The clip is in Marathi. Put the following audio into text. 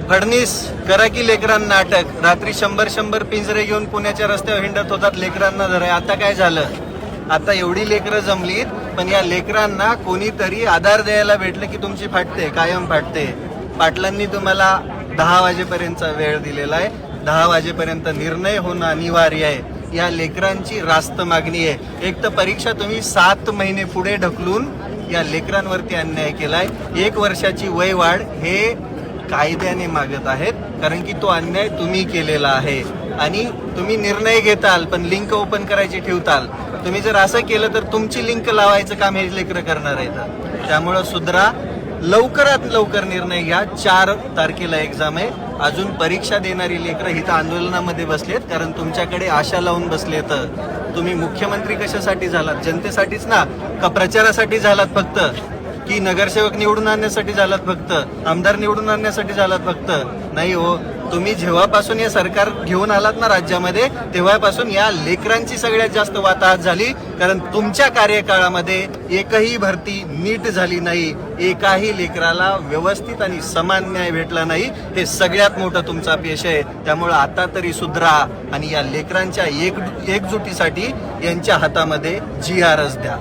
फडणीस करा की लेकरांना अटक. रात्री 100 पिंजरे घेऊन पुण्याच्या रस्त्यावर हिंडत होतात लेकरांना धराय. आता काय झालं? आता एवढी लेकरं जमलीत, पण या लेकरांना कोणीतरी आधार द्यायला भेटलं की तुमची फाटते, कायम फाटते. पाटलांनी तुम्हाला 10 वाजेपर्यंतचा वेळ दिलेला आहे. 10 वाजेपर्यंत निर्णय होणं अनिवार्य आहे. या लेकरांची रास्त मागणी आहे. एक तर परीक्षा तुम्ही 7 महिने पुढे ढकलून या लेकरांवरती अन्याय केलाय. 1 वर्षाची वय वाढ हे कायद्याने मागत आहेत, कारण की तो अन्याय तुम्ही केलेला आहे. आणि तुम्ही निर्णय घेताल पण लिंक ओपन करायची ठेवताल. तुम्ही जर असं केलं तर तुमची लिंक लावायचं काम हे लेकरं करणार आहेत. त्यामुळं सुधरा, लवकरात लवकर निर्णय घ्या. 4 तारखेला एक्झाम आहे. अजून परीक्षा देणारी लेकरं इथं आंदोलनामध्ये बसलेत, कारण तुमच्याकडे आशा लावून बसलेत. तुम्ही मुख्यमंत्री कशासाठी झालात? जनतेसाठीच ना? का प्रचारासाठी झालात फक्त? की नगरसेवक निवडून आणण्यासाठी झालात फक्त? आमदार निवडून आणण्यासाठी झालात फक्त? नाही हो. तुम्ही जेव्हापासून हे सरकार घेऊन आलात ना राज्यामध्ये, तेव्हापासून या लेकरांची सगळ्यात जास्त वाताहत झाली. कारण तुमच्या कार्यकाळामध्ये एकही भरती नीट झाली नाही, एकाही लेकराला व्यवस्थित आणि समान न्याय भेटला नाही. हे सगळ्यात मोठं तुमचा अपयश आहे. त्यामुळं आता तरी सुधरा आणि या लेकरांच्या एकजुटीसाठी यांच्या हातामध्ये GRच द्या.